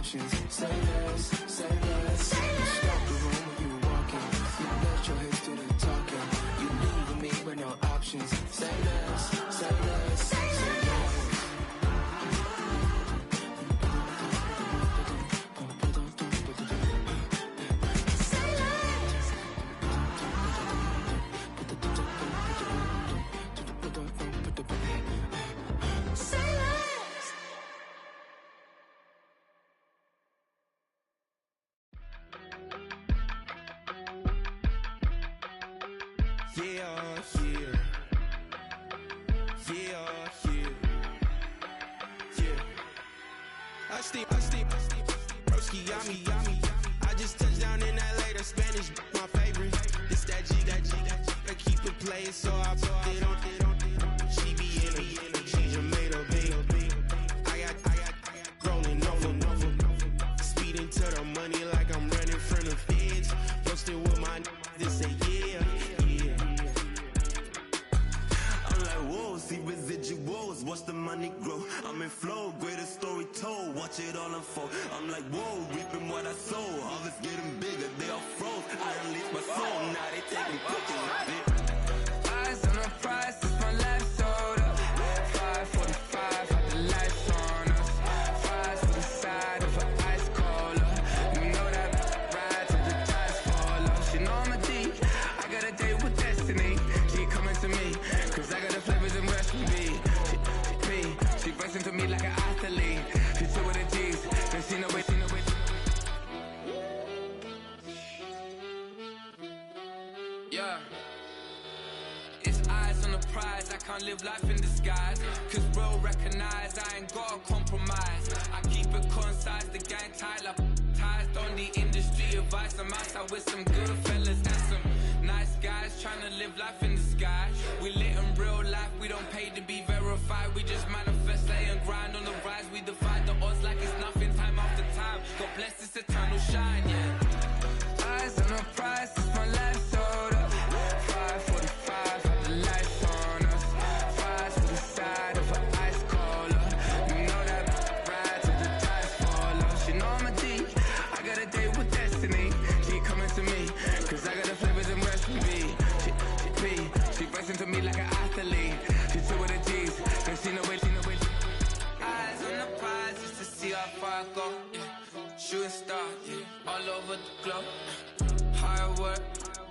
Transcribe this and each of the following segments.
options. Say less, say less. Stop the room when you walking. You let your hips do the talking. You leaving me with no options. Say less, say less, say less. I just touched down in LA, the Spanish, my favorite. This that G, I keep it playing, so I put it on. She be in it, she just made a big. I got rolling over, speeding to the money like I'm running from the feds. Posting with my this say yeah. I'm like, whoa, see residuals, watch the money grow. I'm in flow, greatest story told, watch it all unfold. I'm like, whoa, reaping what I sow, harvest getting bigger, they all froze. I unleashed my soul, now they taking pictures of it. Eyes on the prize, it's my life sold up. 5:45, had the lights on us. Fries to the side of an ice cola. You know that ride till the tires fall off. She know I'm a G, I got a date with destiny. She coming to me, cause I got the flavors and recipe. She bustin' to me like an athlete. She took with the G's, then she know it. Yeah. It's eyes on the prize, I can't live life in disguise. Cause bro recognize I ain't gotta compromise. I keep it concise, the gang tight like ties. On the industry advice, I'm outside with some good fellas and some nice guys trying to live life in the sky. We lit in real life, we don't pay to be verified. We just manifest, lay and grind on the rise. We defy the odds like it's nothing, time after time. God bless this eternal shine, yeah. Eyes on the prize, it's my life sold up. 5:45, had the lights on us. Fries to the side of an ice cola. You know that ride till the tires fall off. She know I'm a G, I got a date with destiny. She coming to me, cause I got the flavors and recipe. She bustin' to me like an athlete. She took with the G's, then she know it. Eyes on the prize just to see how far I go. Yeah. Shooting star, yeah. All over the globe. Hard work,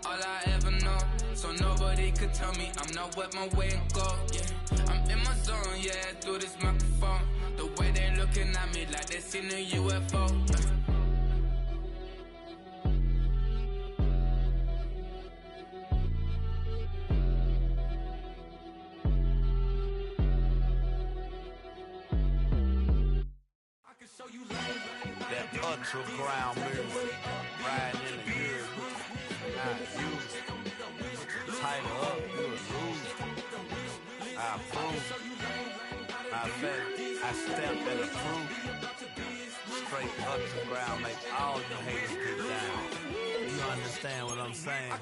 all I ever know. So nobody could tell me I'm not wet my way and go. Yeah, I'm in my zone, yeah, through this microphone. The way they looking at me like they seen a UFO. That underground music, riding in the hood, not used. Tighten up, you would lose. I approve. Matter of fact, I stamp and approve. Straight underground, make all you haters get down. You understand what I'm saying?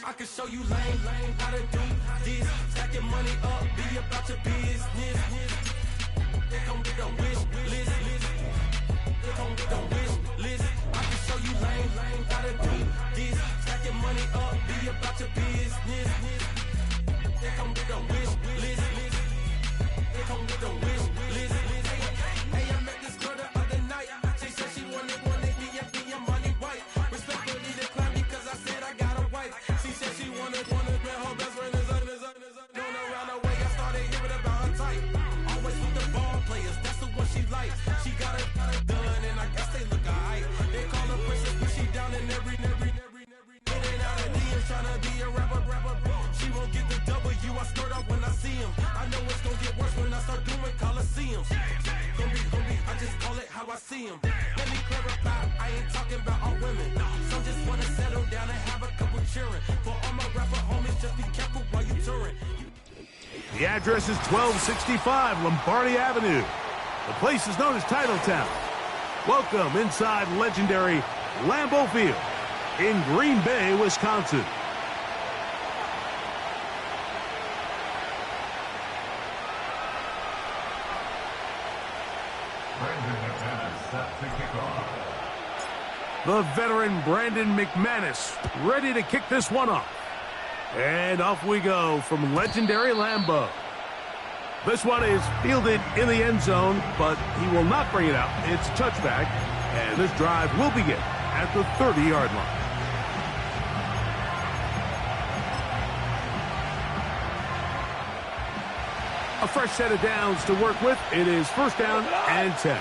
I can show you lame, how to do this. Stacking money up, be about your business. They come with a wish list. They come with a wish list. I can show you lame, how to do this. Stacking money up, be about your business. They come with a wish list. They come with a wish list. Hey, I met this girl the other night. She said she wanted me and money white. Respectfully declined because I said I got a wife. She said she wanted man, her best friend is known around the way. I started hearing about her type. Always with the ball players, that's the one she likes. She got it done, and I guess they look alright. They call her princess, but she down in every. In and out of DMs, tryna be a rapper. She won't get the W, I skirt out when I see him. I know it's gonna get worse when I start doing Coliseums. Gonna be, I just call it how I see him. Let me clarify, I ain't talking about all women. Some just wanna settle down and have a couple cheering. For all my rapper homies, just be careful while you touring. The address is 1265 Lombardi Avenue. The place is known as Titletown. Welcome inside legendary Lambeau Field in Green Bay, Wisconsin. Present attendance The veteran Brandon McManus ready to kick this one off. And off we go from legendary Lambeau. This one is fielded in the end zone, but he will not bring it out. It's touchback, and this drive will begin at the 30-yard line. A fresh set of downs to work with. It is first down and 10.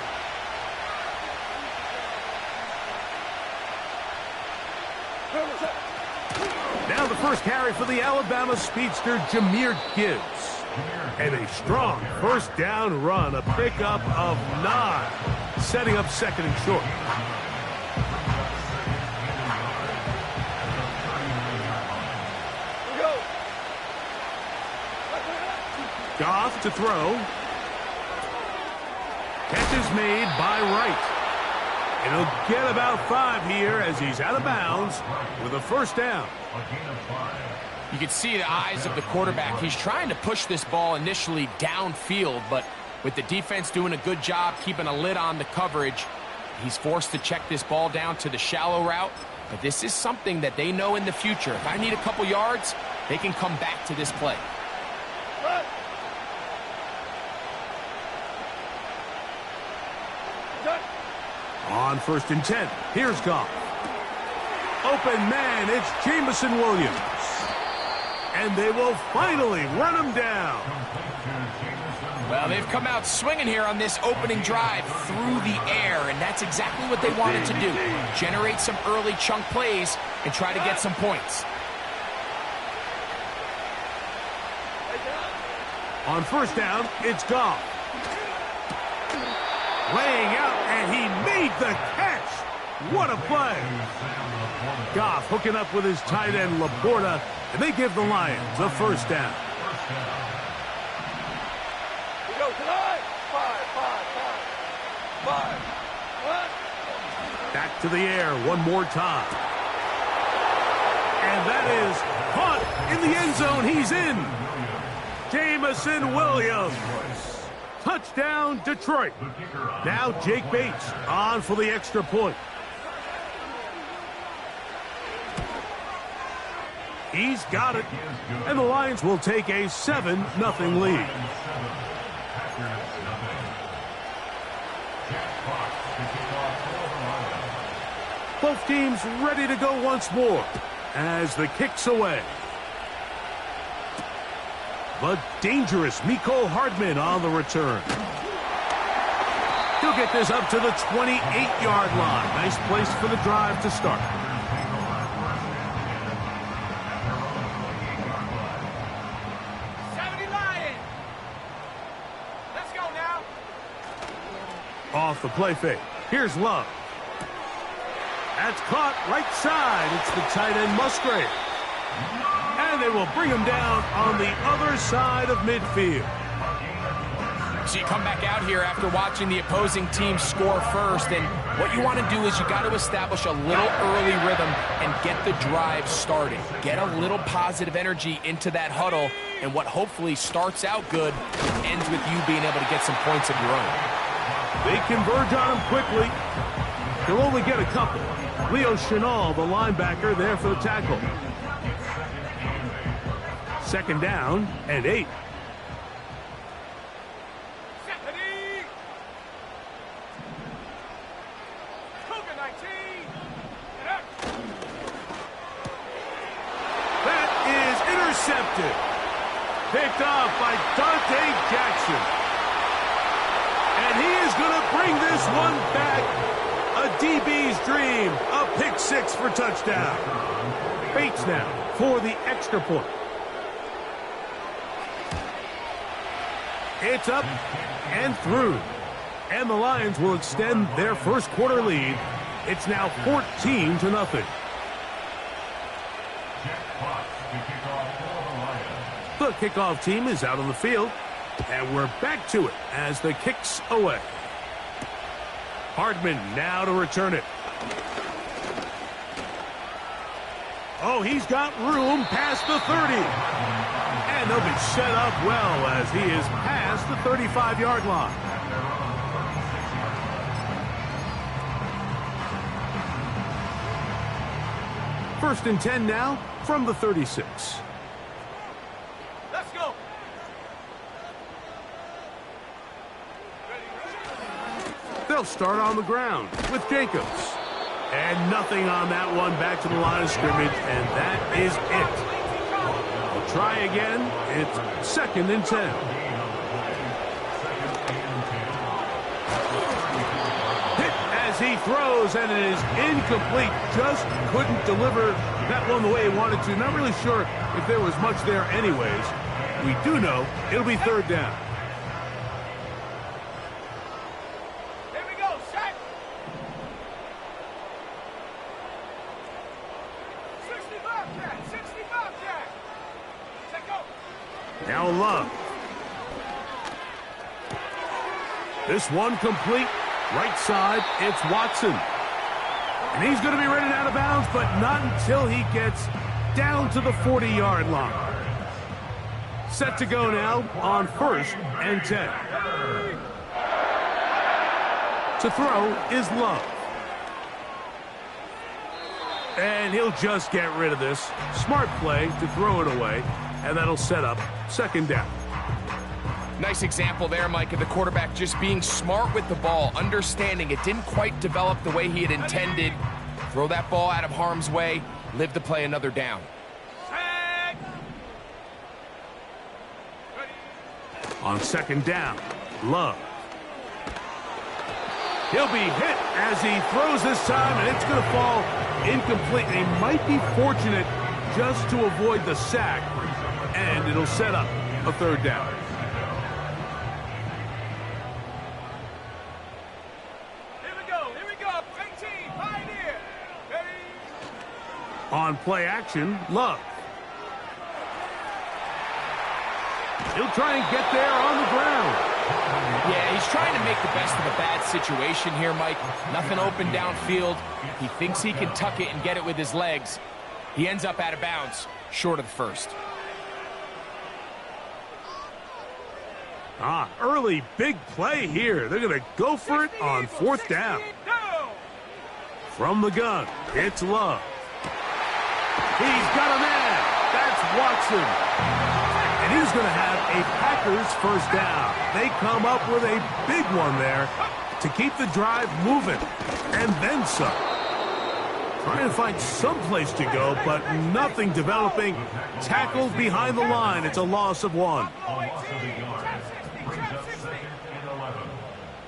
Now the first carry for the Alabama speedster, Jahmyr Gibbs. And a strong first down run, a pickup of 9, setting up second and short. Goff to throw. Catch is made by Wright. And he'll get about 5 here as he's out of bounds with a first down. You can see the eyes of the quarterback. He's trying to push this ball initially downfield, but with the defense doing a good job keeping a lid on the coverage, he's forced to check this ball down to the shallow route. But this is something that they know in the future. If I need a couple yards, they can come back to this play. On first and 10, here's Goff. Open man, it's Jameson Williams. And they will finally run him down. Well, they've come out swinging here on this opening drive through the air, and that's exactly what they wanted to do. Generate some early chunk plays and try to get some points. On first down, it's Goff. Laying out, and he made the catch. What a play. Goff hooking up with his tight end, Laporta, and they give the Lions a first down. We go tonight. 5. Back to the air one more time. And that is caught in the end zone. He's in. Jameson Williams. Touchdown, Detroit. Now Jake Bates on for the extra point. He's got it. And the Lions will take a 7-0 lead. Both teams ready to go once more as the kick's away. The dangerous Mecole Hardman on the return. He'll get this up to the 28-yard line. Nice place for the drive to start. Let's go now. Off the play fake. Here's Love. That's caught right side. It's the tight end Musgrave. And they will bring him down on the other side of midfield. So you come back out here after watching the opposing team score first, and what you want to do is you got to establish a little early rhythm and get the drive started. Get a little positive energy into that huddle, and what hopefully starts out good ends with you being able to get some points of your own. They converge on him quickly. He'll only get a couple. Leo Chenal, the linebacker, there for the tackle. Second down and 8. That is intercepted. Picked off by Dante Jackson. And he is going to bring this one back. A DB's dream. A pick 6 for touchdown. Bates now for the extra point. It's up and through. And the Lions will extend their first quarter lead. It's now 14-0. The kickoff team is out on the field. And we're back to it as the kick's away. Hardman now to return it. Oh, he's got room past the 30. And they'll be set up well as he is past the 35-yard line. First and 10 now from the 36. Let's go. They'll start on the ground with Jacobs. And nothing on that one, back to the line of scrimmage, and that is it. We'll try again. It's second and 10. Hit as he throws, and it is incomplete. Just couldn't deliver that one the way he wanted to. Not really sure if there was much there anyways. We do know it'll be third down. Here we go, set. 65 Jack, 65 Jack. Set go. Now Love. This one complete. Right side, it's Watson. And he's going to be running out of bounds, but not until he gets down to the 40-yard line. Set to go now on first and 10. To throw is Love. And he'll just get rid of this. Smart play to throw it away, and that'll set up second down. Nice example there, Mike, of the quarterback just being smart with the ball, understanding it didn't quite develop the way he had intended. Throw that ball out of harm's way, live to play another down. Set. On second down, Love. He'll be hit as he throws this time, and it's going to fall incomplete. They might be fortunate just to avoid the sack, and it'll set up a third down. On play action, Love. He'll try and get there on the ground. Yeah, he's trying to make the best of a bad situation here, Mike. Nothing open downfield. He thinks he can tuck it and get it with his legs. He ends up out of bounds, short of the first. Early big play here. They're going to go for it on fourth down. From the gun, it's Love. He's got a man. That's Watson. And he's going to have a Packers first down. They come up with a big one there to keep the drive moving. And then some. Trying to find some place to go, but nothing developing. Tackled behind the line. It's a loss of one.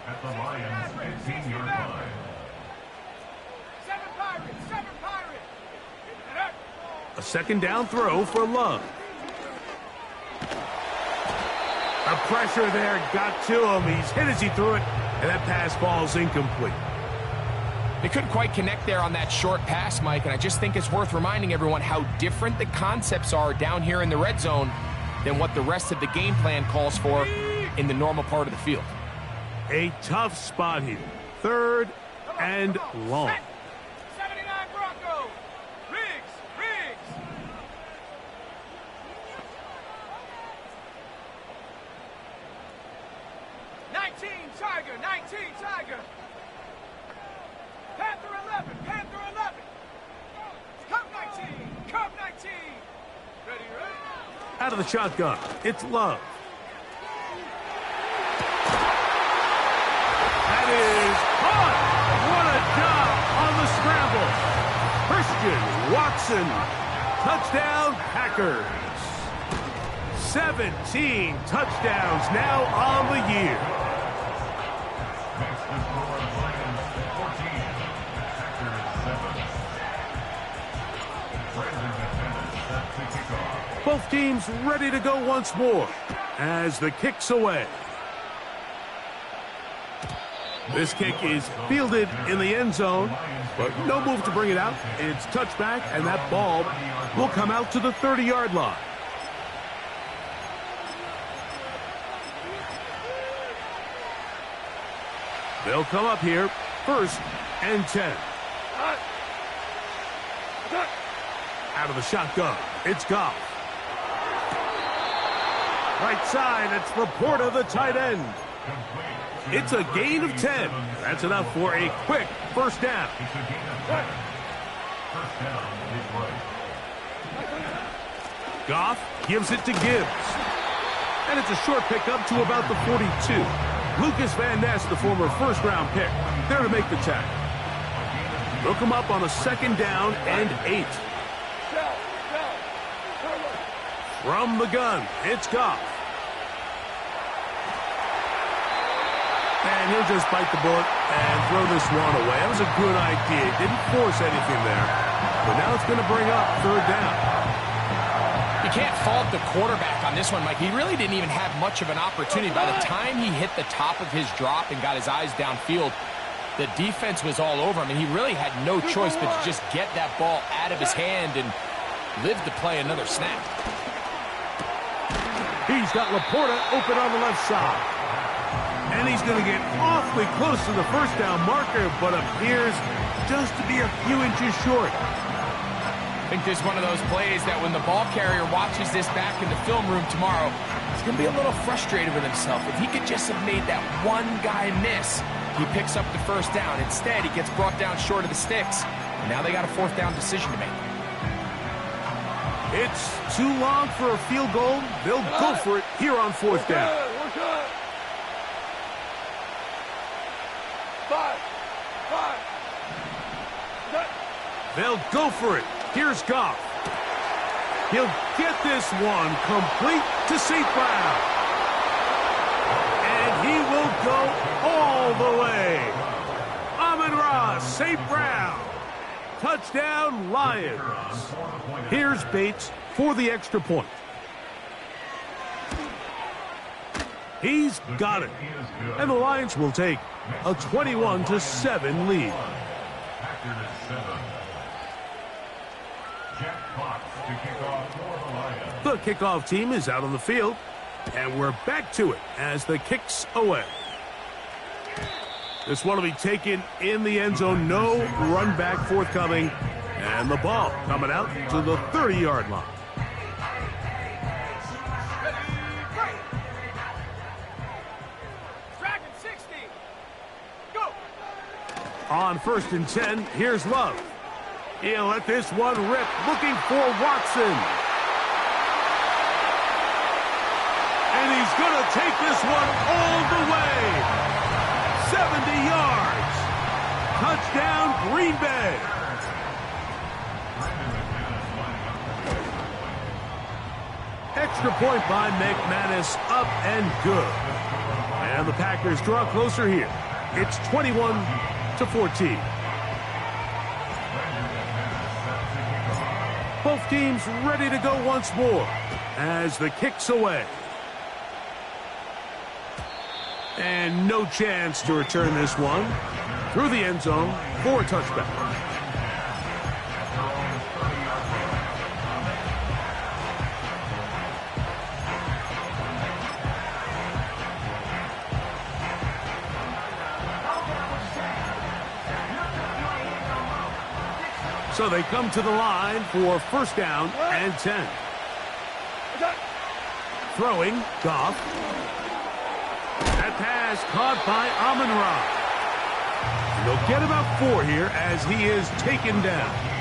At the Lions 15-yard line. A second down throw for Love. A pressure there got to him. He's hit as he threw it, and that pass falls incomplete. They couldn't quite connect there on that short pass, Mike, and I just think it's worth reminding everyone how different the concepts are down here in the red zone than what the rest of the game plan calls for in the normal part of the field. A tough spot here. Third and long. 79 Bronco. Riggs. 19 Tiger. Panther 11. Cub 19. Ready. Out of the shotgun, it's Love. That is caught. What a job on the scramble. Christian Watson. Touchdown, Packers. 17 touchdowns now on the year. Both teams ready to go once more as the kick's away. This kick is fielded in the end zone, but no move to bring it out. It's touchback, and that ball will come out to the 30-yard line. They'll come up here, first and 10. Out of the shotgun, it's Goff. Right side, it's Laporta, the tight end. It's a gain of 10. That's enough for a quick first down. First down, Detroit. Goff gives it to Gibbs. And it's a short pickup to about the 42. Lucas Van Ness, the former first-round pick, there to make the tackle. Look him up on a 2nd down and 8. From the gun, it's Goff. And he'll just bite the bullet and throw this one away. That was a good idea. Didn't force anything there. But now it's going to bring up 3rd down. You can't fault the quarterback on this one, Mike. He really didn't even have much of an opportunity. By the time he hit the top of his drop and got his eyes downfield, the defense was all over him, and he really had no choice but to just get that ball out of his hand and live to play another snap. He's got Laporta open on the left side. And he's going to get awfully close to the 1st down marker, but appears just to be a few inches short. I think this is one of those plays that when the ball carrier watches this back in the film room tomorrow, he's going to be a little frustrated with himself. If he could just have made that one guy miss, he picks up the 1st down. Instead, he gets brought down short of the sticks. And now they got a 4th down decision to make. It's too long for a field goal. They'll go for it here on 4th down. They'll go for it. Here's Goff. He'll get this one complete to St. Brown. And he will go all the way. Amon-Ra, St. Brown. Touchdown, Lions. Here's Bates for the extra point. He's got it. And the Lions will take a 21-7 lead. The kickoff team is out on the field, and we're back to it as the kick's away. This one will be taken in the end zone. No run back forthcoming, and the ball coming out to the 30-yard line. Dragon 60. Go. On 1st and 10, here's Love. He'll let this one rip, looking for Watson. And he's going to take this one all the way. 70 yards. Touchdown, Green Bay. Extra point by McManus, up and good. And the Packers draw closer here. It's 21-14. Both teams ready to go once more as the kick's away. And no chance to return this one through the end zone for a touchback. So they come to the line for 1st down and 10. Throwing, Goff. That pass caught by Amon-Ra. They'll get about 4 here as he is taken down.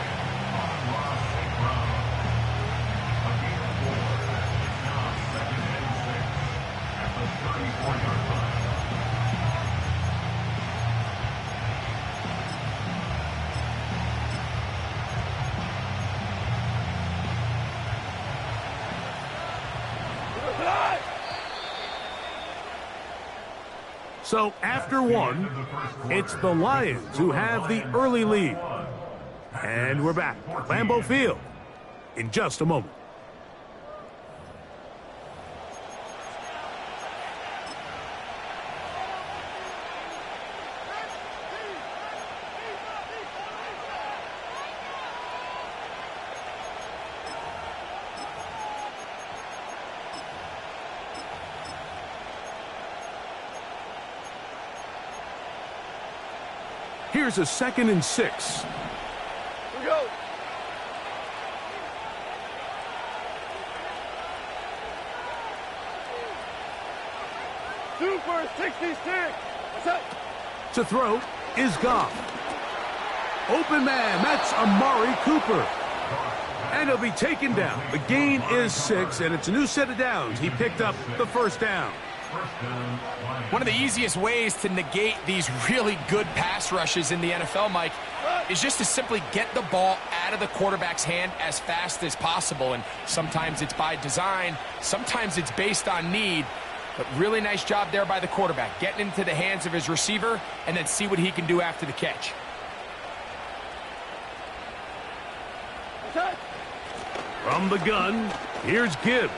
So after one, it's the Lions who have the early lead. And we're back at Lambeau Field in just a moment. Here's a 2nd and 6. Here we go. Super 66. What's up? To throw is Goff. Open man, that's Amari Cooper. And he'll be taken down. The gain is 6, and it's a new set of downs. He picked up the first down. One of the easiest ways to negate these really good pass rushes in the NFL, Mike, is just to simply get the ball out of the quarterback's hand as fast as possible. And sometimes it's by design, sometimes it's based on need. But really nice job there by the quarterback, getting into the hands of his receiver and then see what he can do after the catch. From the gun, here's Gibbs.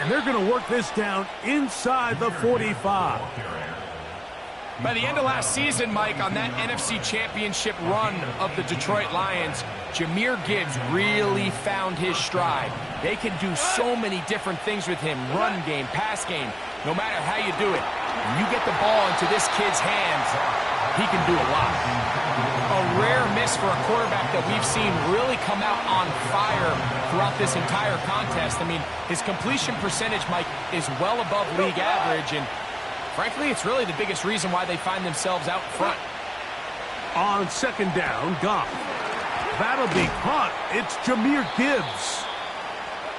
And they're going to work this down inside the 45. By the end of last season, Mike, on that NFC Championship run of the Detroit Lions, Jahmyr Gibbs really found his stride. They can do so many different things with him, run game, pass game, no matter how you do it. When you get the ball into this kid's hands, he can do a lot. A rare miss for a quarterback that we've seen really come out on fire throughout this entire contest. I mean, his completion percentage, Mike, is well above league average, and frankly, it's really the biggest reason why they find themselves out front. On second down, Goff. That'll be caught. It's Jahmyr Gibbs.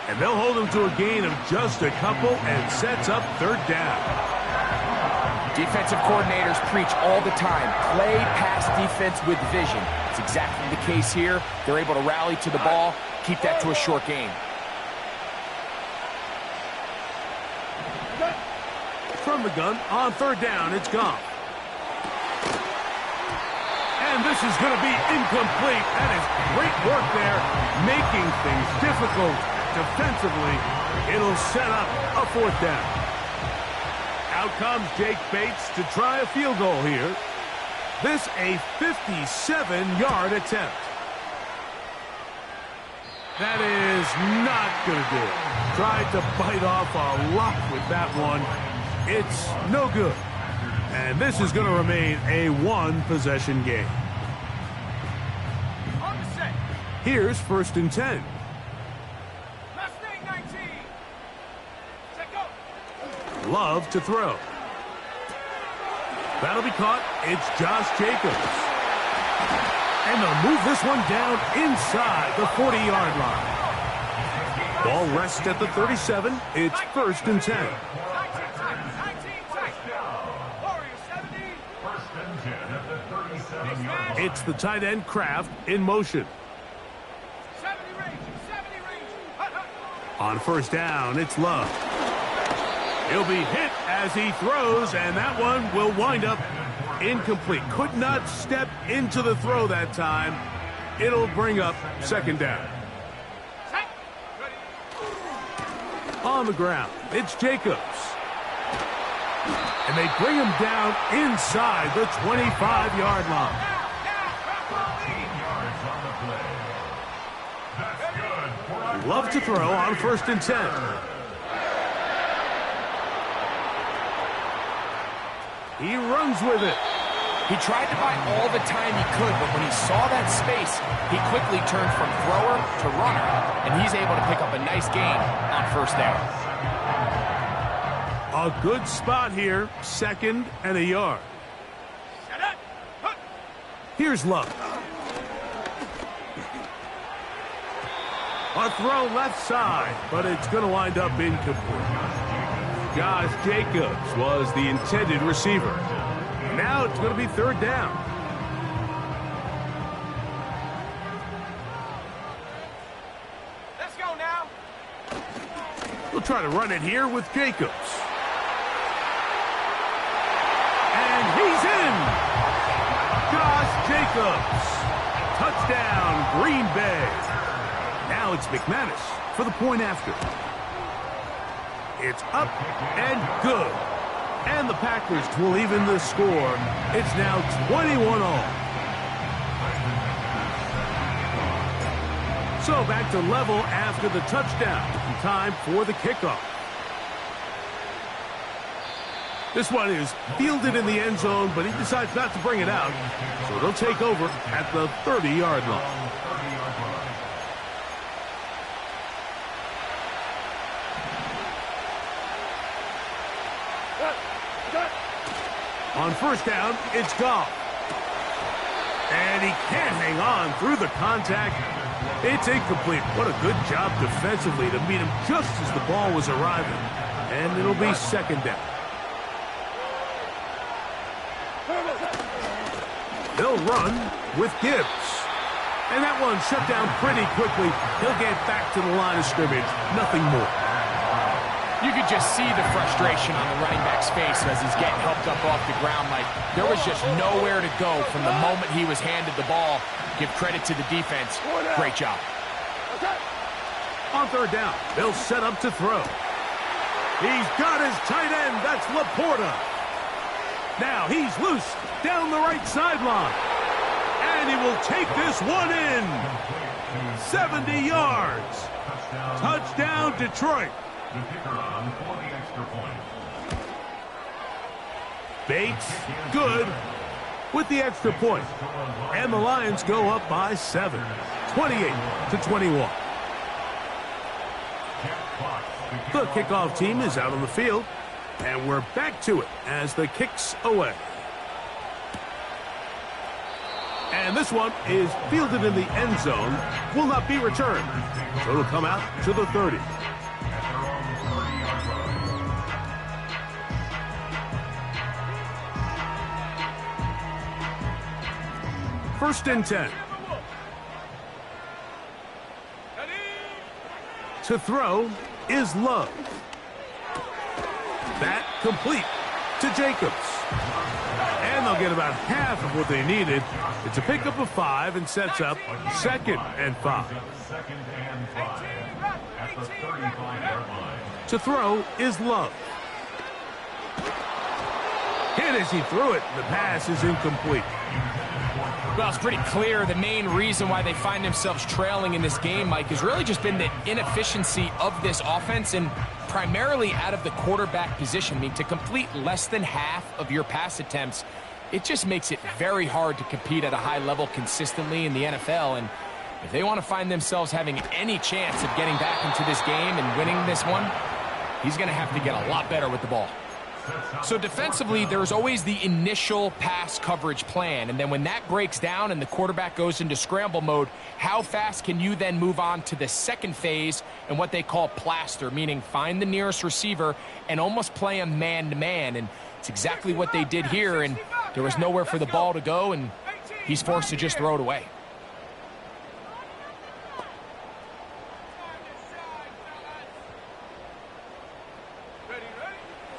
And they'll hold him to a gain of just a couple and sets up third down. Defensive coordinators preach all the time, play pass defense with vision. It's exactly the case here. They're able to rally to the ball, keep that to a short gain. From the gun, on third down, it's Goff. And this is going to be incomplete. That is great work there, making things difficult defensively. It'll set up a fourth down. Out comes Jake Bates to try a field goal here. This a 57-yard attempt. That is not going to do it. Tried to bite off a lot with that one. It's no good. And this is going to remain a one-possession game. On the set. Here's 1st and 10. Last thing, 19. Set, go. Love to throw. That'll be caught. It's Josh Jacobs. And they'll move this one down inside the 40-yard line. Ball rests at the 37. It's 1st and 10. 19 tight. Warriors 70. First and 10 at the 37-yard line. It's the tight end Kraft in motion. 70 range. Hut, hut. On first down, it's Love. He'll be hit as he throws, and that one will wind up incomplete. Could not step into the throw that time. It'll bring up second down. Set. Ready. On the ground, it's Jacobs. And they bring him down inside the 25-yard line. 8 yards on the play. That's good for a Love to throw on 1st and 10. He runs with it. He tried to buy all the time he could, but when he saw that space, he quickly turned from thrower to runner, and he's able to pick up a nice gain on first down. A good spot here, 2nd and a yard. Set up. Hut. Here's Love. A throw left side, but it's going to wind up incomplete. Josh Jacobs was the intended receiver. Now it's going to be third down. Let's go now. We'll try to run it here with Jacobs. And he's in! Josh Jacobs. Touchdown, Green Bay. Now it's McManus for the point after. It's up and good. And the Packers will even the score. It's now 21-all. So back to level after the touchdown. Time for the kickoff. This one is fielded in the end zone, but he decides not to bring it out. So they'll take over at the 30-yard line. On first down, it's Goff. And he can't hang on through the contact. It's incomplete. What a good job defensively to meet him just as the ball was arriving. And it'll be second down. They'll run with Gibbs. And that one shut down pretty quickly. He'll get back to the line of scrimmage. Nothing more. You could just see the frustration on the running back's face as he's getting helped up off the ground. Like, there was just nowhere to go from the moment he was handed the ball. Give credit to the defense. Great job. On third down, they'll set up to throw. He's got his tight end. That's Laporta. Now he's loose down the right sideline. And he will take this one in. 70 yards. Touchdown, Detroit. The kicker on for the extra point. Bates, good, with the extra point. And the Lions go up by 7, 28-21. The kickoff team is out on the field, and we're back to it as the kick's away. And this one is fielded in the end zone, will not be returned. So it'll come out to the 30. First and 10. To throw is Love. That complete to Jacobs. And they'll get about half of what they needed. It's a pickup of 5 and sets up 2nd and 5. Second and 5 at the 35-yard line. To throw is Love. Hit as he threw it. The pass is incomplete. Well, it's pretty clear the main reason why they find themselves trailing in this game, Mike, has really just been the inefficiency of this offense and primarily out of the quarterback position. I mean, to complete less than half of your pass attempts, it just makes it very hard to compete at a high level consistently in the NFL. And if they want to find themselves having any chance of getting back into this game and winning this one, he's going to have to get a lot better with the ball. So defensively, there's always the initial pass coverage plan, and then when that breaks down and the quarterback goes into scramble mode, how fast can you then move on to the second phase and what they call plaster, meaning find the nearest receiver and almost play him man-to-man, and it's exactly what they did here, and there was nowhere for the ball to go, and he's forced to just throw it away.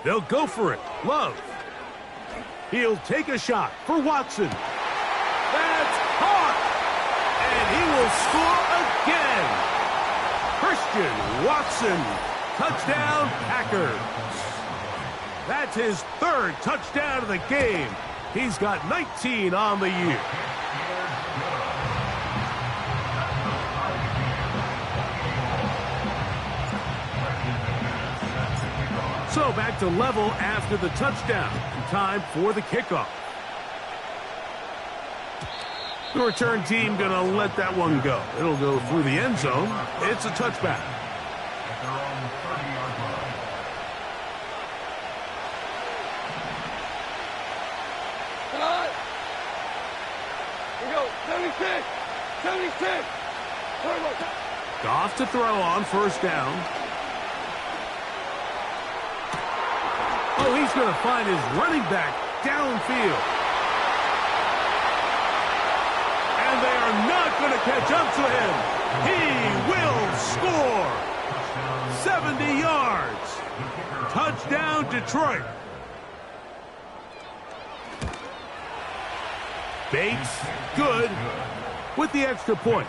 They'll go for it. Love. He'll take a shot for Watson. That's caught. And he will score again. Christian Watson. Touchdown, Packers. That's his 3rd touchdown of the game. He's got 19 on the year. So back to level after the touchdown. Time for the kickoff. The return team going to let that one go. It'll go through the end zone. It's a touchback. At their own 30-yard line. Here we go. 76. 76. Goff to throw on first down. Oh, he's going to find his running back downfield. And they are not going to catch up to him. He will score. 70 yards. Touchdown, Detroit. Bates, good, with the extra point.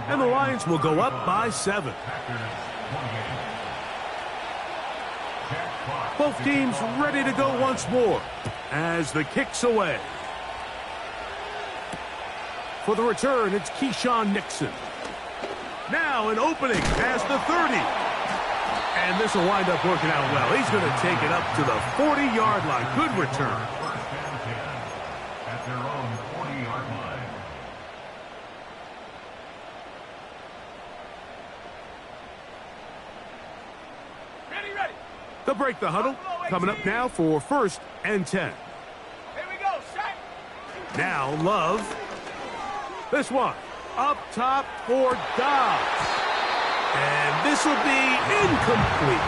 And the Lions will go up by 7. Both teams ready to go once more as the kick's away. For the return, it's Keyshawn Nixon. Now an opening past the 30. And this will wind up working out well. He's going to take it up to the 40-yard line. Good return. At their own 40-yard line. Ready. They'll break the huddle. Coming up now for 1st and 10. Here we go. Set. Now Love This one up top for Dobbs. And this will be incomplete.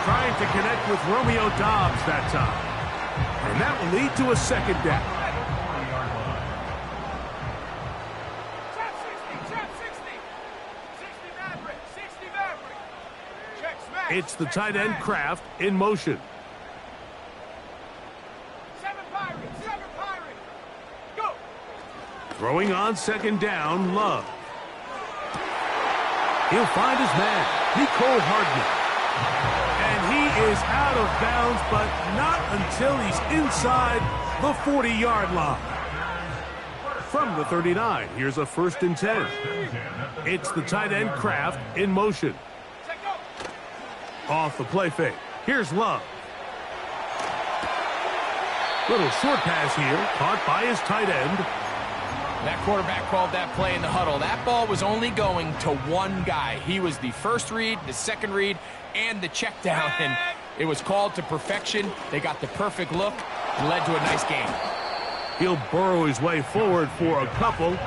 Trying to connect with Romeo Dobbs that time. And that will lead to a second down. Trap 60, trap 60. 60 Maverick, 60 Maverick. Check smash. It's the tight end Kraft in motion. 7 Pirates, 7 Pirates. Go. Throwing on second down, Love. He'll find his man, Mecole Hardman. And he is out of bounds, but not until he's inside the 40-yard line. From the 39, here's a 1st and 10. It's the tight end Kraft in motion. Check go. Off the play fake. Here's Love. Little short pass here, caught by his tight end. That quarterback called that play in the huddle. That ball was only going to one guy. He was the first read, the second read, and the check down. And it was called to perfection. They got the perfect look and led to a nice game. He'll burrow his way forward for a couple.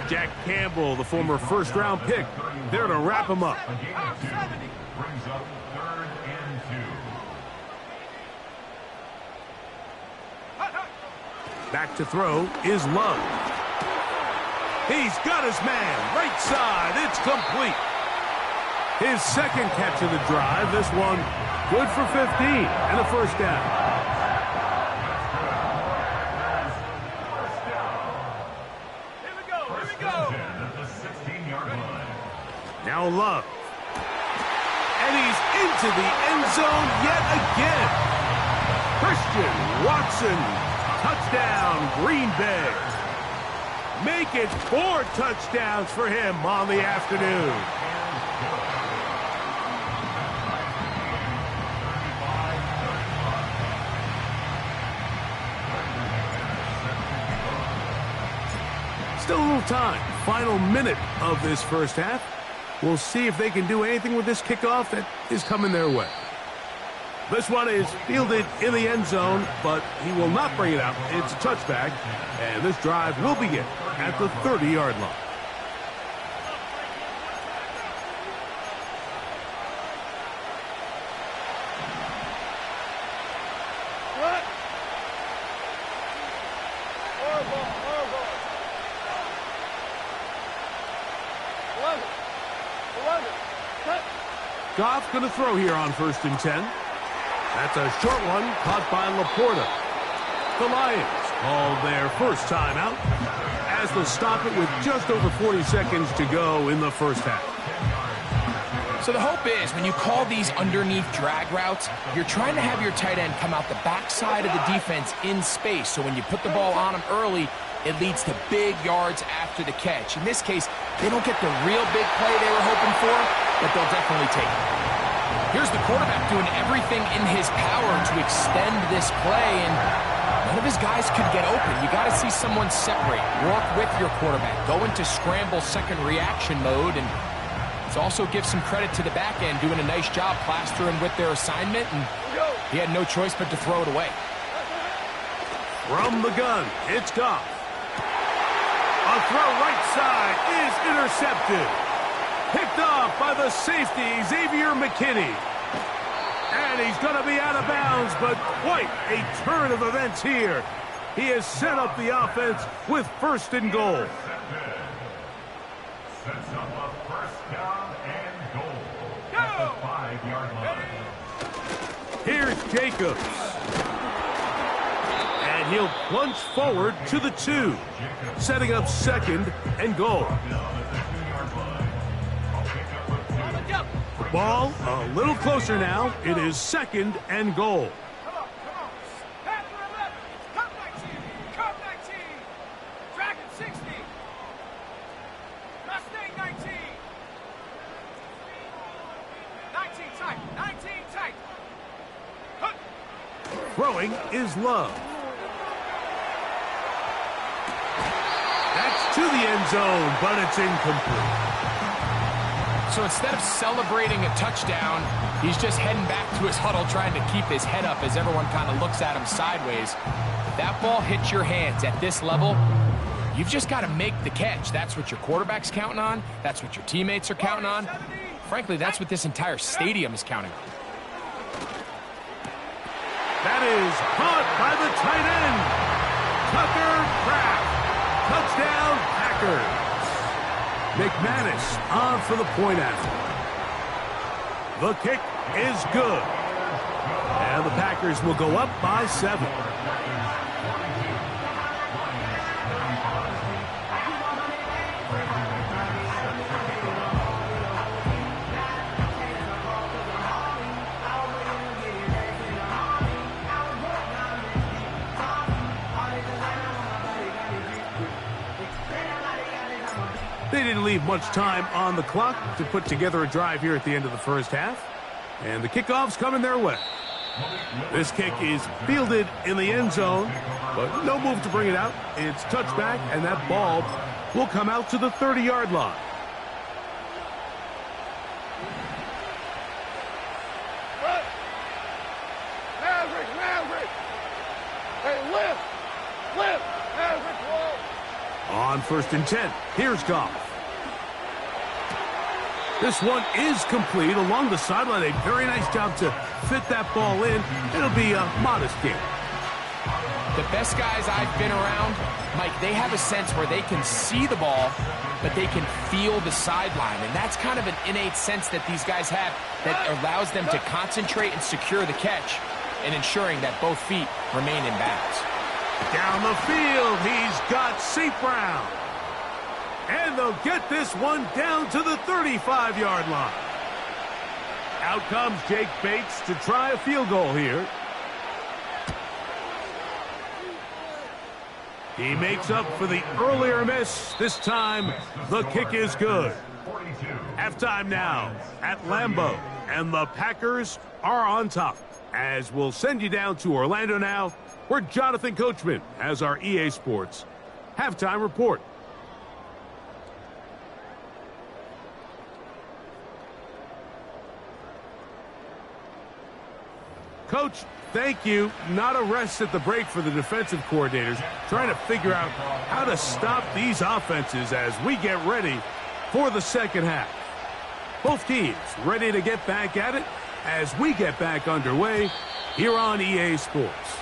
Jack Campbell, the former first-round pick, there to wrap him up. Brings up 3rd and 2. Back to throw is Love. He's got his man, right side, it's complete. His second catch of the drive, this one good for 15 and a 1st down. Here we go, here we go. At the 16-yard line. Now Love. And he's into the end zone yet again. Christian Watson, touchdown, Green Bay. Make it 4 touchdowns for him on the afternoon. Still a little time. Final minute of this first half. We'll see if they can do anything with this kickoff that is coming their way. This one is fielded in the end zone, but he will not bring it out. It's a touchback, and this drive will begin at the 30-yard line. What? Horrible, horrible. 11. Cut. Goff's going to throw here on 1st and 10. That's a short one caught by Laporta. The Lions called their first timeout as they'll stop it with just over 40 seconds to go in the first half. So the hope is when you call these underneath drag routes, you're trying to have your tight end come out the backside of the defense in space. So when you put the ball on him early, it leads to big yards after the catch. In this case, they don't get the real big play they were hoping for, but they'll definitely take it. Here's the quarterback doing everything in his power to extend this play, and none of his guys could get open. You got to see someone separate, work with your quarterback, go into scramble second reaction mode, and let's also give some credit to the back end doing a nice job plastering with their assignment, and he had no choice but to throw it away. From the gun, it's Goff. A throw right side is intercepted. Picked off by the safety, Xavier McKinney. And he's going to be out of bounds, but quite a turn of events here. He has set up the offense with 1st and goal. Sets up a 1st down and goal at the 5-yard line. Here's Jacobs. And he'll plunge forward to the 2, setting up 2nd and goal. The ball a little closer now. It is 2nd and goal. Come on. Panther 11. Come 19. Come 19. Dragon 60. Mustang 19. 19 tight. 19 tight. Hunt. Throwing is Love. That's to the end zone, but it's incomplete. So instead of celebrating a touchdown, he's just heading back to his huddle trying to keep his head up as everyone kind of looks at him sideways. If that ball hits your hands at this level, You've just got to make the catch. That's what your quarterback's counting on. That's what your teammates are counting on. Frankly, that's what this entire stadium is counting on. That is caught by the tight end, Tucker Kraft. Touchdown, Packers. McManus on for the point after. The kick is good. And the Packers will go up by 7. They didn't leave much time on the clock to put together a drive here at the end of the first half. And the kickoff's coming their way. This kick is fielded in the end zone, but no move to bring it out. It's touchback, and that ball will come out to the 30-yard line. Maverick! Hey, lift! Maverick, whoa! On 1st and 10, here's Goff. This one is complete along the sideline. A very nice job to fit that ball in. It'll be a modest game. The best guys I've been around, Mike, they have a sense where they can see the ball, but they can feel the sideline. And that's kind of an innate sense that these guys have that allows them to concentrate and secure the catch and ensuring that both feet remain in bounds. Down the field, he's got St. Brown. And they'll get this one down to the 35-yard line. Out comes Jake Bates to try a field goal here. He makes up for the earlier miss. This time, the kick is good. Halftime now at Lambeau, and the Packers are on top. As we'll send you down to Orlando now, where Jonathan Coachman has our EA Sports halftime report. Coach, thank you. Not a rest at the break for the defensive coordinators, trying to figure out how to stop these offenses as we get ready for the second half. Both teams ready to get back at it as we get back underway here on EA Sports.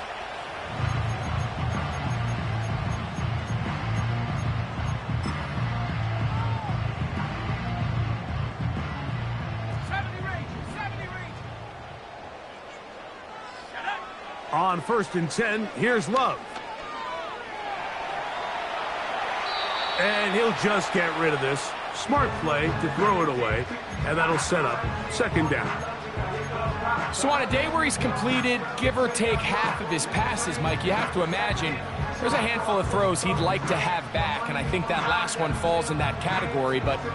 On 1st and 10, here's Love. And he'll just get rid of this. Smart play to throw it away, and that'll set up second down. So on a day where he's completed, give or take half of his passes, Mike, you have to imagine there's a handful of throws he'd like to have back, and I think that last one falls in that category. But the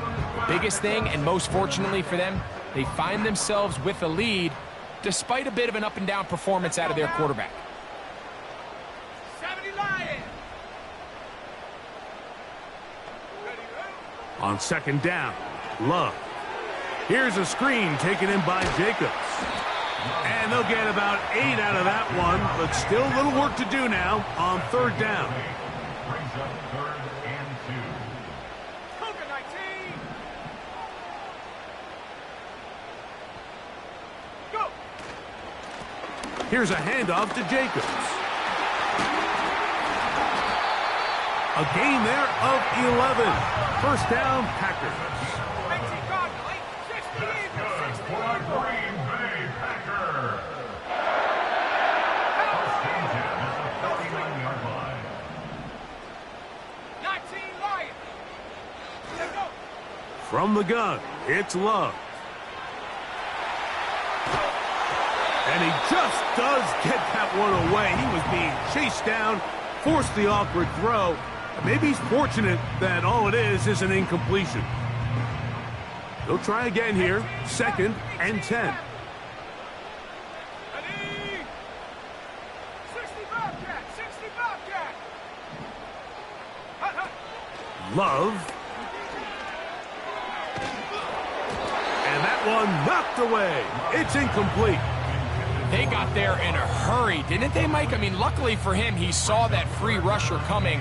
biggest thing, and most fortunately for them, they find themselves with a lead despite a bit of an up-and-down performance out of their quarterback. 70 Lions! On second down, Love. Here's a screen taken in by Jacobs. And they'll get about 8 out of that one, but still a little work to do now on 3rd down. Brings up 3rd and 2. Cougar 19! Go! Here's a handoff to Jacobs. A gain there of 11. 1st down, Packers. 19 Cardinal, 60 even, 60 For the Green Bay Packers. First and 10 at the 39-yard line. 19 Lions! Let's go! From the gun, it's Love. And he just does get that one away. He was being chased down, forced the awkward throw. Maybe he's fortunate that all it is an incompletion. He'll try again here, 2nd and 10. Ready? 60 Bobcat! 60 Bobcat! Love. And that one knocked away. It's incomplete. They got there in a hurry, didn't they, Mike? I mean, luckily for him, he saw that free rusher coming.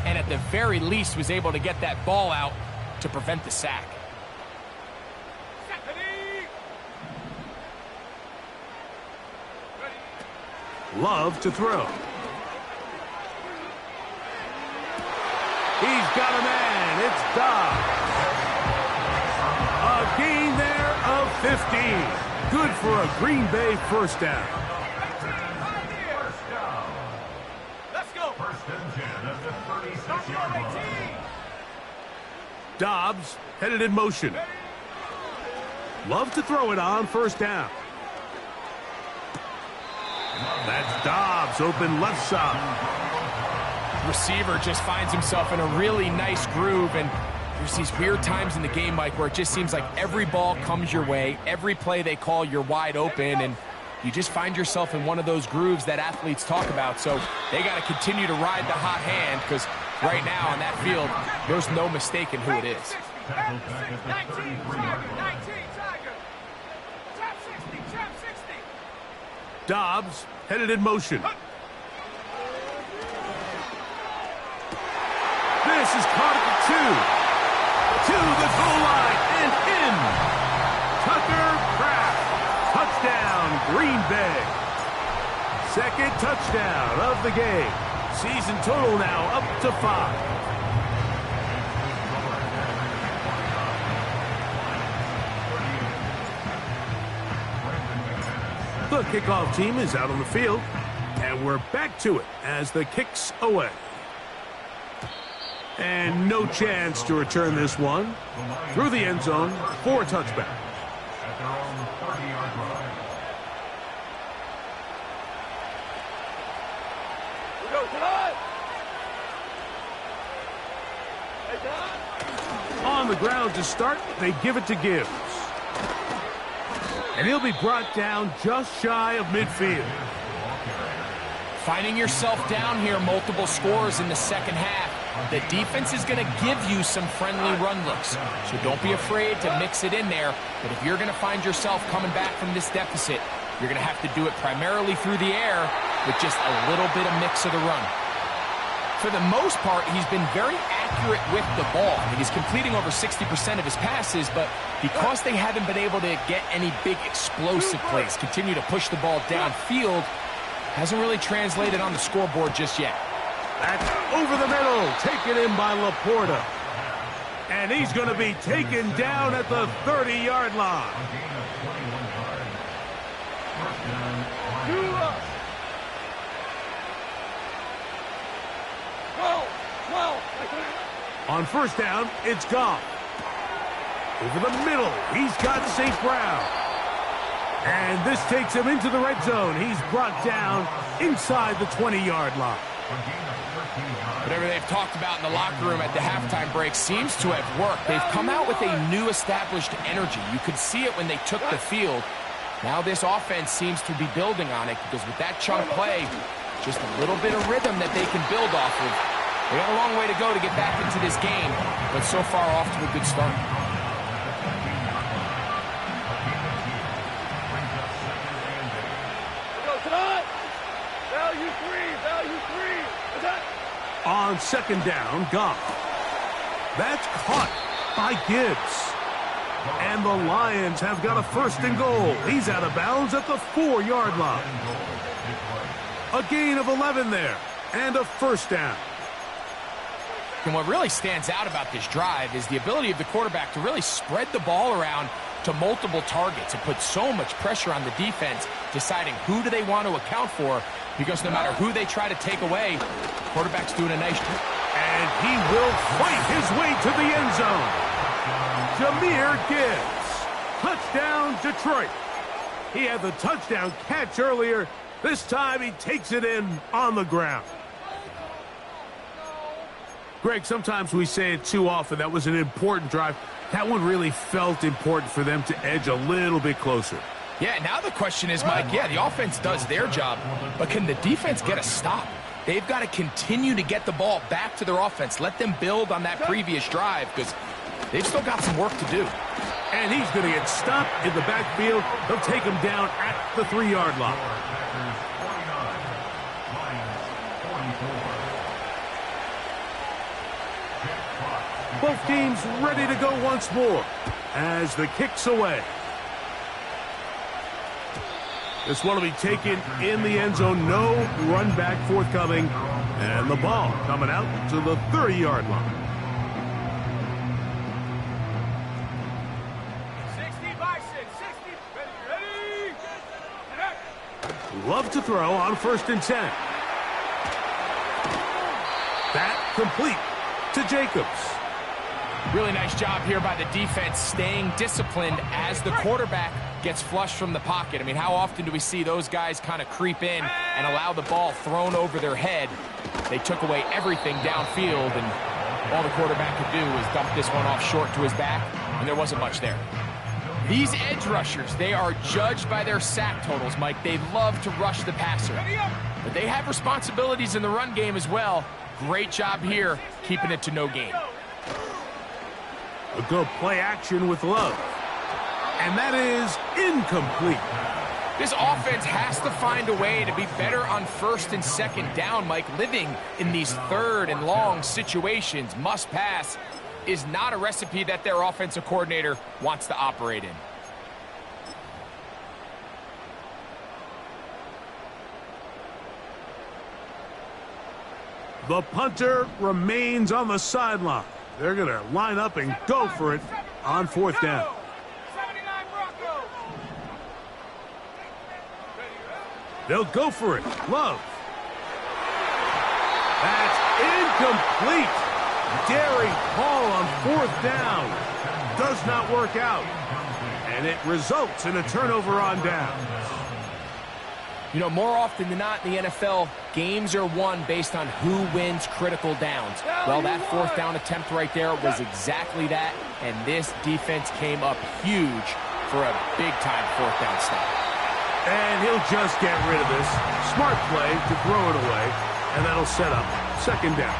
and at the very least was able to get that ball out to prevent the sack. Love to throw. He's got a man. It's Dobbs. A gain there of 15. Good for a Green Bay first down. Let's go. First and 10 at the 36-yard line. Dobbs headed in motion. Love to throw it on first down. That's Dobbs open left side. Receiver just finds himself in a really nice groove, and there's these weird times in the game, Mike, where it just seems like every ball comes your way, every play they call, you're wide open, and you just find yourself in one of those grooves that athletes talk about. So they got to continue to ride the hot hand, because right now on that field, there's no mistaking who it is. 19 Tiger. Tap 60, tap 60. Dobbs headed in motion. This is caught at the 2. To the goal line and in. Tucker Kraft. Touchdown, Green Bay. Second touchdown of the game. Season total now up to 5. The kickoff team is out on the field, and we're back to it as the kick's away. And no chance to return this one. Through the end zone for a touchback. At their own 30-yard line. We go tonight. On the ground to start, they give it to Gibbs. And he'll be brought down just shy of midfield. Finding yourself down here, multiple scores in the second half. The defense is going to give you some friendly run looks, so don't be afraid to mix it in there. But if you're going to find yourself coming back from this deficit, you're going to have to do it primarily through the air with just a little bit of mix of the run. For the most part, he's been very accurate with the ball. I mean, he's completing over 60% of his passes, but because they haven't been able to get any big explosive plays, continue to push the ball downfield, hasn't really translated on the scoreboard just yet. That's over the middle, taken in by Laporta. And he's going to be taken down at the 30-yard line. On first down, it's Goff. Over the middle, he's got St. Brown. And this takes him into the red zone. He's brought down inside the 20-yard line. Whatever they've talked about in the locker room at the halftime break seems to have worked. They've come out with a new established energy. You could see it when they took the field. Now this offense seems to be building on it, because with that chunk play, just a little bit of rhythm that they can build off of. They got a long way to go to get back into this game, but so far off to a good start. On second down, Goff. That's caught by Gibbs. And the Lions have got a first and goal. He's out of bounds at the 4-yard line. A gain of 11 there, and a first down. And what really stands out about this drive is the ability of the quarterback to really spread the ball around to multiple targets and put so much pressure on the defense, deciding who do they want to account for, because no matter who they try to take away, the quarterback's doing a nice job. And he will fight his way to the end zone. Jahmyr Gibbs. Touchdown, Detroit. He had the touchdown catch earlier. This time he takes it in on the ground. Greg, sometimes we say it too often. That was an important drive. That one really felt important for them to edge a little bit closer. Yeah, now the question is, Mike, yeah, the offense does their job, but can the defense get a stop? They've got to continue to get the ball back to their offense. Let them build on that previous drive, because they've still got some work to do. And he's going to get stopped in the backfield. They'll take him down at the 3-yard line. Both teams ready to go once more as the kick's away. This one will be taken in the end zone. No run back forthcoming. And the ball coming out to the 30-yard line. 60 by 6. 60. Ready. Love to throw on 1st and 10. That complete to Jacobs. Really nice job here by the defense staying disciplined as the quarterback gets flushed from the pocket. I mean, how often do we see those guys kind of creep in and allow the ball thrown over their head? They took away everything downfield, and all the quarterback could do was dump this one off short to his back, and there wasn't much there. These edge rushers, they are judged by their sack totals, Mike. They love to rush the passer, but they have responsibilities in the run game as well. Great job here, keeping it to no gain. A good play action with Love. And that is incomplete. This offense has to find a way to be better on 1st and 2nd down, Mike. Living in these 3rd and long situations, must pass, is not a recipe that their offensive coordinator wants to operate in. The punter remains on the sideline. They're going to line up and go for it on 4th down. 79 Broncos. They'll go for it. Love. That's incomplete. Daring Paul on 4th down. Does not work out. And it results in a turnover on downs. You know, more often than not in the NFL, games are won based on who wins critical downs. Well, that 4th down attempt right there was exactly that, and this defense came up huge for a big-time 4th down stop. And he'll just get rid of this. Smart play to throw it away, and that'll set up 2nd down.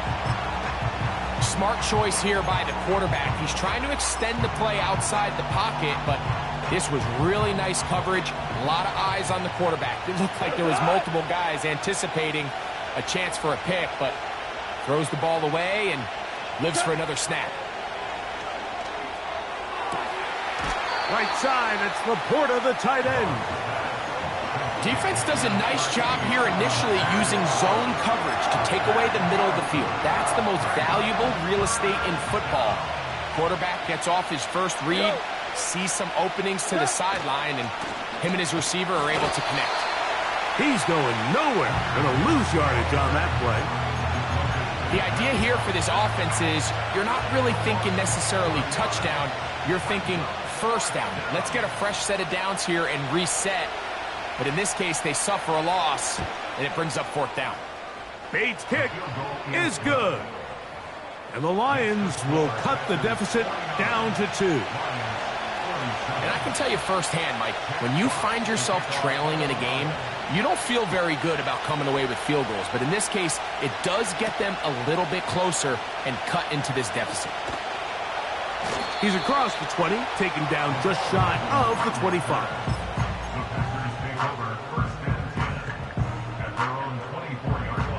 Smart choice here by the quarterback. He's trying to extend the play outside the pocket, but this was really nice coverage. A lot of eyes on the quarterback. It looked like there was multiple guys anticipating a chance for a pick, but throws the ball away and lives for another snap. Right side, it's Laporta, the tight end. Defense does a nice job here initially using zone coverage to take away the middle of the field. That's the most valuable real estate in football. Quarterback gets off his first read, sees some openings to the sideline, and him and his receiver are able to connect. He's going nowhere. Going to lose yardage on that play. The idea here for this offense is you're not really thinking necessarily touchdown. You're thinking 1st down. Let's get a fresh set of downs here and reset. But in this case, they suffer a loss, and it brings up 4th down. Bates' kick is good. And the Lions will cut the deficit down to 2. And I can tell you firsthand, Mike, when you find yourself trailing in a game, you don't feel very good about coming away with field goals. But in this case, it does get them a little bit closer and cut into this deficit. He's across the 20, taken down just shy of the 25.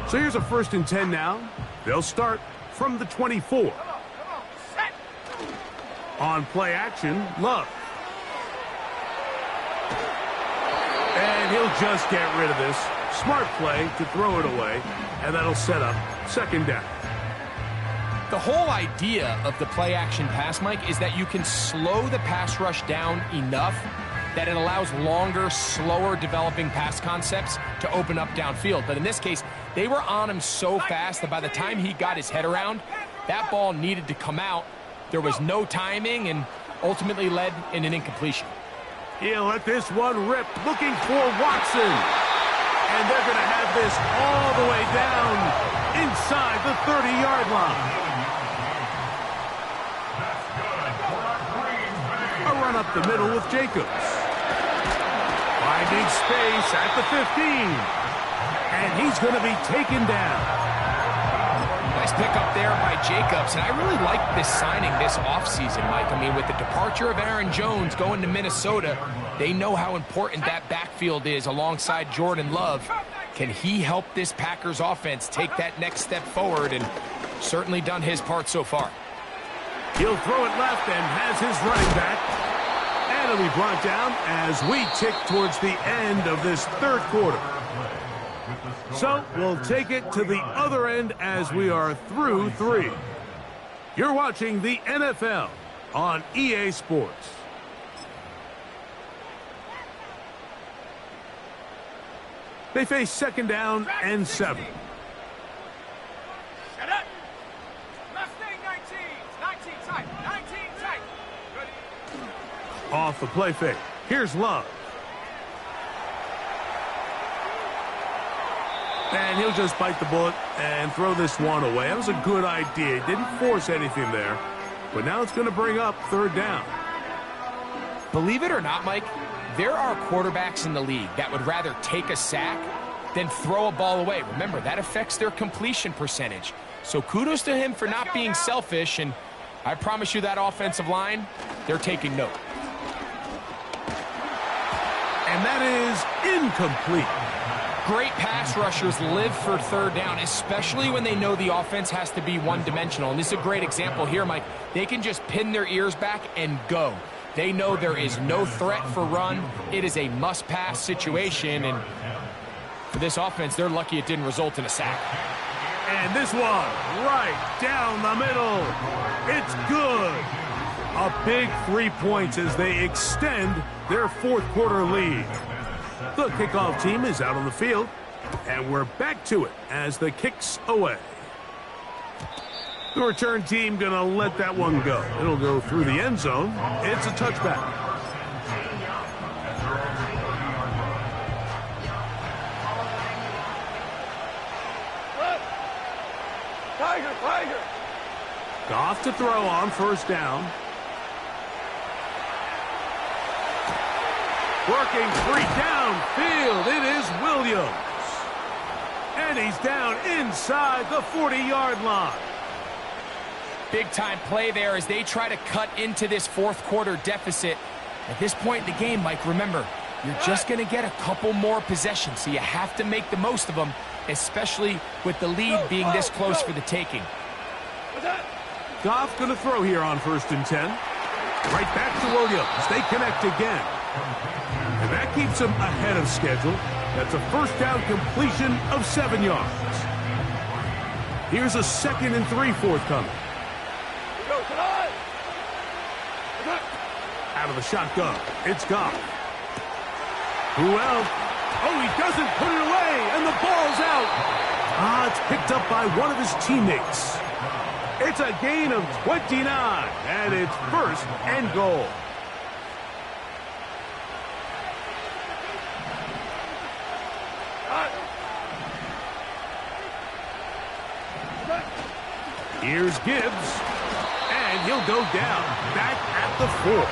So here's a 1st and 10 now. They'll start from the 24. On play action, Love. And he'll just get rid of this. Smart play to throw it away, and that'll set up 2nd down. The whole idea of the play action pass, Mike, is that you can slow the pass rush down enough that it allows longer, slower developing pass concepts to open up downfield. But in this case, they were on him so fast that by the time he got his head around, that ball needed to come out. There was no timing and ultimately led in an incompletion. He'll let this one rip, looking for Watson. And they're going to have this all the way down inside the 30-yard line. A run up the middle with Jacobs. Finding space at the 15. And he's going to be taken down. Nice pickup there by Jacobs, and I really like this signing this offseason, Mike. I mean, with the departure of Aaron Jones going to Minnesota, they know how important that backfield is alongside Jordan Love. Can he help this Packers offense take that next step forward? And certainly done his part so far. He'll throw it left and has his running back. And it'll be brought down as we tick towards the end of this third quarter. So we'll take it to the other end as we are through 3. You're watching the NFL on EA Sports. They face second down and 7. Shut up. Mustang 19. 19 tight. 19 tight. Good. Off the play fake. Here's Love. And he'll just bite the bullet and throw this one away. That was a good idea. Didn't force anything there. But now it's going to bring up third down. Believe it or not, Mike, there are quarterbacks in the league that would rather take a sack than throw a ball away. Remember, that affects their completion percentage. So kudos to him for not being selfish, and I promise you that offensive line, they're taking note. And that is incomplete. Great pass rushers live for third down, especially when they know the offense has to be one-dimensional. And this is a great example here, Mike. They can just pin their ears back and go. They know there is no threat for run. It is a must-pass situation, and for this offense, they're lucky it didn't result in a sack. And this one, right down the middle. It's good. A big 3 points as they extend their fourth quarter lead. The kickoff team is out on the field, and we're back to it as the kick's away. The return team going to let that one go. It'll go through the end zone. It's a touchback. Tiger, Tiger. Goff to throw on first down. Working free downfield. It is Williams. And he's down inside the 40-yard line. Big-time play there as they try to cut into this fourth quarter deficit. At this point in the game, Mike, remember, you're just going to get a couple more possessions, so you have to make the most of them, especially with the lead being this close for the taking. Goff going to throw here on 1st and 10. Right back to Williams. They connect again. And that keeps them ahead of schedule. That's a first down completion of 7 yards. Here's a 2nd and 3 forthcoming. Out of the shotgun, it's Goff. Who else? Oh, he doesn't put it away, and the ball's out. It's picked up by one of his teammates. It's a gain of 29, and it's 1st and goal. Here's Gibbs, and he'll go down, back at the 4.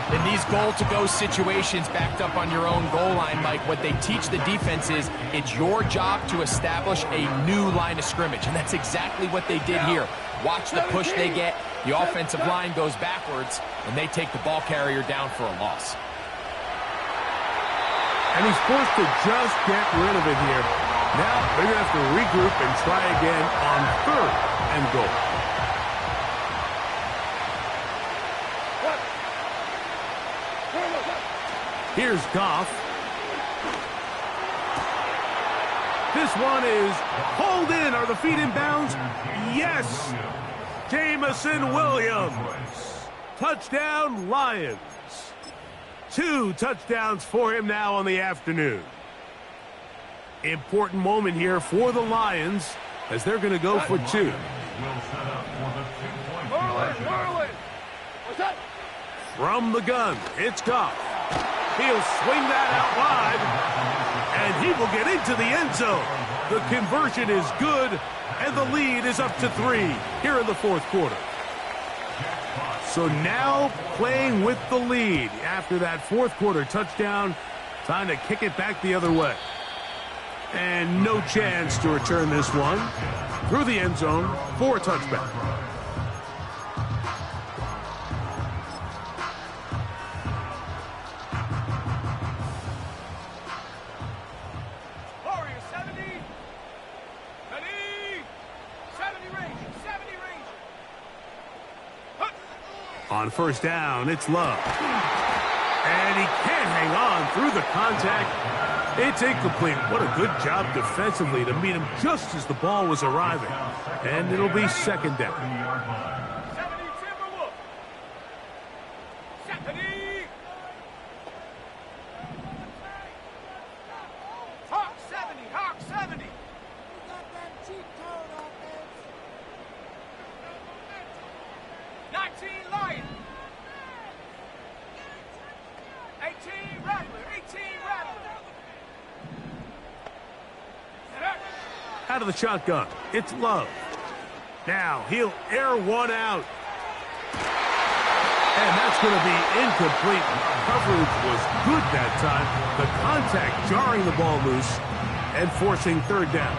In these goal-to-go situations backed up on your own goal line, Mike, what they teach the defense is it's your job to establish a new line of scrimmage, and that's exactly what they did here. Watch the push they get. The offensive line goes backwards, and they take the ball carrier down for a loss. And he's forced to just get rid of it here. Now they're going to have to regroup and try again on 3rd and goal. Here's Goff. This one is pulled in. Are the feet in bounds? Yes. Jameson Williams. Touchdown, Lions. 2 touchdowns for him now on the afternoon. Important moment here for the Lions as they're going to go for 2. From the gun, it's Goff. He'll swing that out wide, and he will get into the end zone. The conversion is good, and the lead is up to 3 here in the fourth quarter. So now playing with the lead after that fourth quarter touchdown, time to kick it back the other way. And no chance to return this one through the end zone for a touchback. Warrior 70. 70. 70 range. 70 range. On first down, it's Love. And he can't hang on through the contact. It's incomplete. What a good job defensively to meet him just as the ball was arriving. And it'll be second down. 70 Timberwolves. 70. Hawk 70. Hawk 70. 19 Lion. 18 Rattler. 18 Rattler. Out of the shotgun, it's Love. Now he'll air one out. And that's going to be incomplete. Coverage was good that time. The contact jarring the ball loose and forcing third down.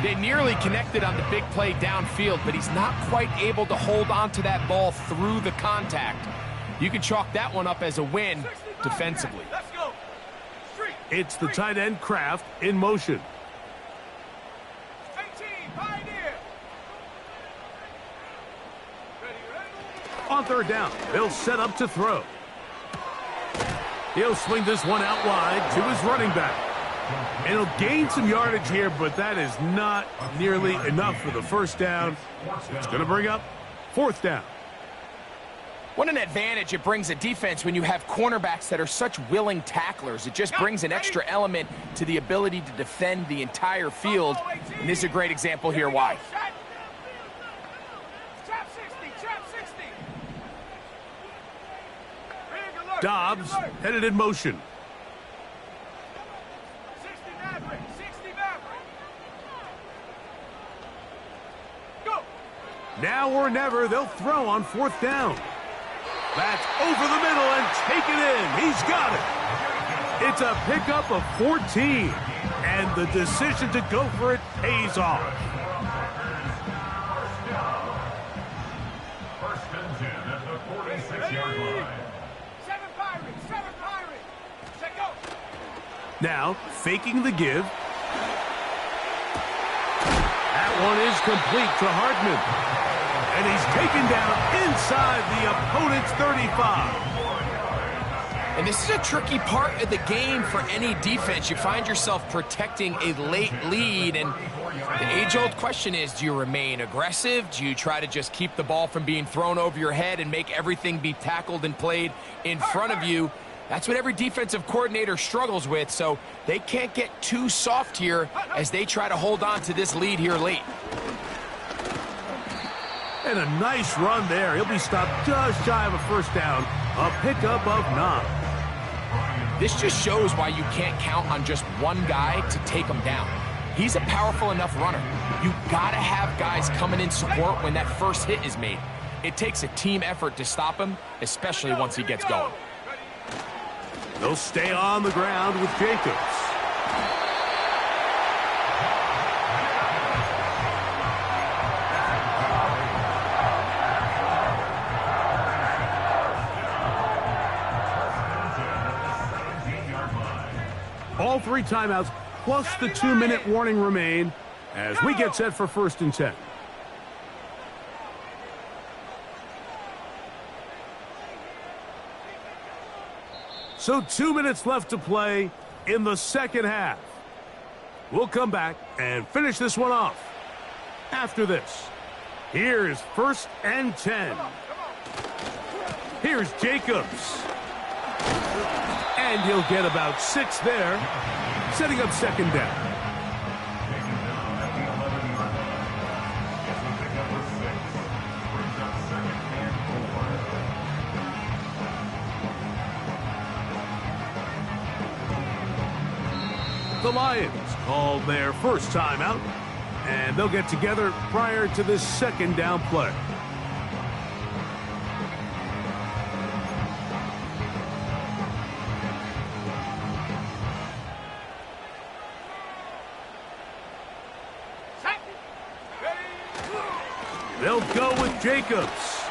They nearly connected on the big play downfield, but he's not quite able to hold on to that ball through the contact. You can chalk that one up as a win defensively. Let's go. Street. It's the tight end Kraft in motion. 18 Pioneer. Ready. On third down, they'll set up to throw. He'll swing this one out wide to his running back. And he'll gain some yardage here, but that is not nearly enough for the first down. It's going to bring up fourth down. What an advantage it brings a defense when you have cornerbacks that are such willing tacklers. It just brings an extra element to the ability to defend the entire field. And this is a great example here why. Trap 60. Trap 60. Big alert. Dobbs Big alert. headed in motion. 60 Maverick. 60 Maverick. Go. Now or never, they'll throw on fourth down. That's over the middle and taken in. He's got it. It's a pickup of 14. And the decision to go for it pays off. First and 10 at the 46-yard line. 7 Pirates. 7 Pirates. Set go. Now, faking the give. That one is complete to Hartman. And he's taken down inside the opponent's 35. And this is a tricky part of the game for any defense. You find yourself protecting a late lead, and the age-old question is, do you remain aggressive? Do you try to just keep the ball from being thrown over your head and make everything be tackled and played in front of you? That's what every defensive coordinator struggles with, so they can't get too soft here as they try to hold on to this lead here late. And a nice run there. He'll be stopped just shy of a first down. A pickup of 9. This just shows why you can't count on just one guy to take him down. He's a powerful enough runner. You gotta have guys coming in support when that first hit is made. It takes a team effort to stop him, especially once he gets going. They'll stay on the ground with Jacobs. All 3 timeouts plus the 2-minute warning remain as we get set for first and 10. So 2 minutes left to play in the second half. We'll come back and finish this one off after this. Here's first and 10. Here's Jacobs. And he'll get about 6 there, setting up second down. The Lions called their first timeout, and they'll get together prior to this second down play. They'll go with Jacobs.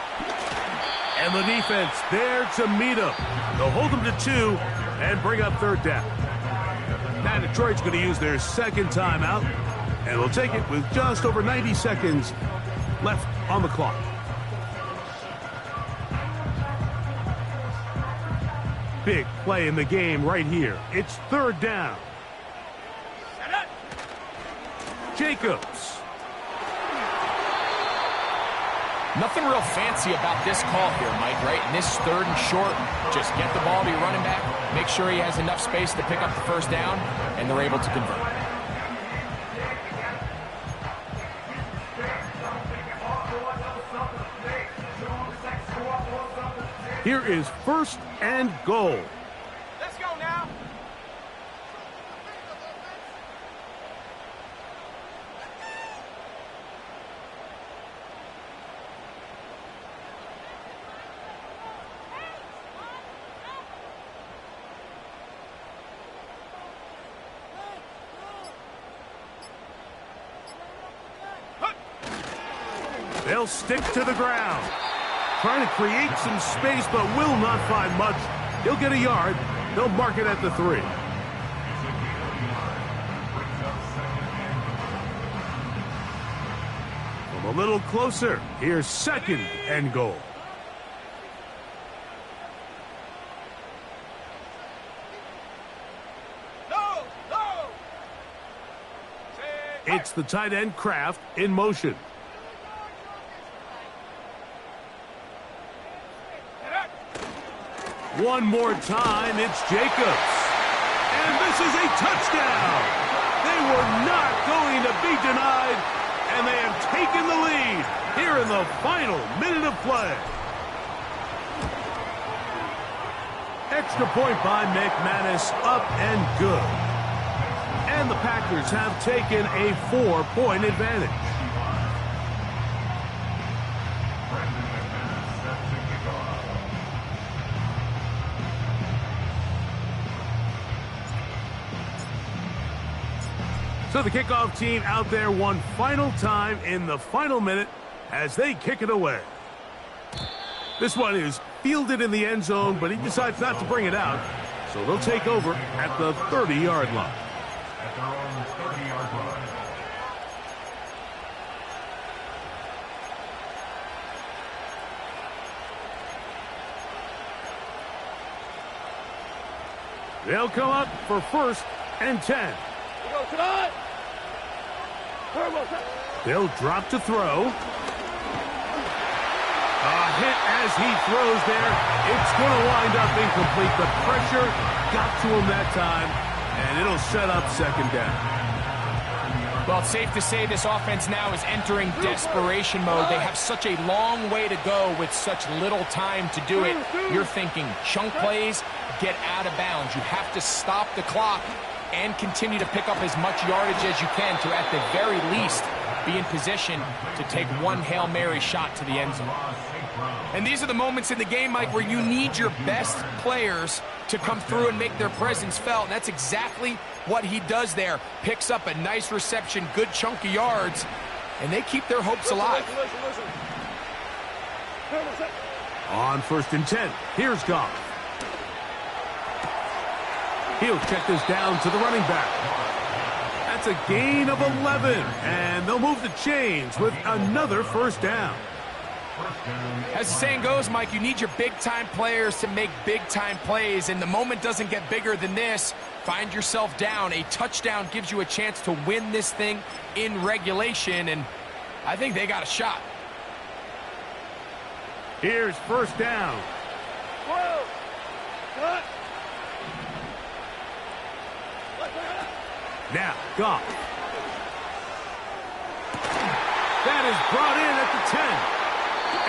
And the defense there to meet him. They'll hold him to 2 and bring up third down. Now Detroit's going to use their second timeout, and they'll take it with just over 90 seconds left on the clock. big play in the game right here. It's third down. Jacobs. Nothing real fancy about this call here, Mike, right? In this third and short, just get the ball to your running back, make sure he has enough space to pick up the first down, and they're able to convert. Here is first and goal. Let's go now. They'll stick to the ground. Trying to create some space, but will not find much. He'll get a yard. They'll mark it at the 3. From a little closer, here's second and goal. No, no. It's the tight end Kraft in motion. One more time, it's Jacobs. And this is a touchdown. They were not going to be denied, and they have taken the lead here in the final minute of play. Extra point by McManus, up and good. And the Packers have taken a 4-point advantage. So the kickoff team out there one final time in the final minute as they kick it away. This one is fielded in the end zone, but he decides not to bring it out. So they'll take over at the 30-yard line. At their own 30-yard line. They'll come up for first and 10. They'll drop to throw. A hit as he throws there. It's going to wind up incomplete. The pressure got to him that time, and it'll set up second down. Well, it's safe to say this offense now is entering desperation mode. They have such a long way to go with such little time to do it. You're thinking chunk plays, get out of bounds. You have to stop the clock and continue to pick up as much yardage as you can to, at the very least, be in position to take one Hail Mary shot to the end zone. And these are the moments in the game, Mike, where you need your best players to come through and make their presence felt. And that's exactly what he does there. Picks up a nice reception, good chunk of yards, and they keep their hopes alive. On first and 10, here's Goff. He'll check this down to the running back. That's a gain of 11, and they'll move the chains with another first down. As the saying goes, Mike, you need your big-time players to make big-time plays, and the moment doesn't get bigger than this. Find yourself down. A touchdown gives you a chance to win this thing in regulation, and I think they got a shot. Here's first down. Whoa. Cut. Now, Goff. That is brought in at the 10.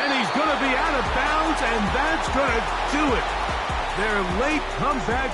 And he's going to be out of bounds, and that's going to do it. Their late comeback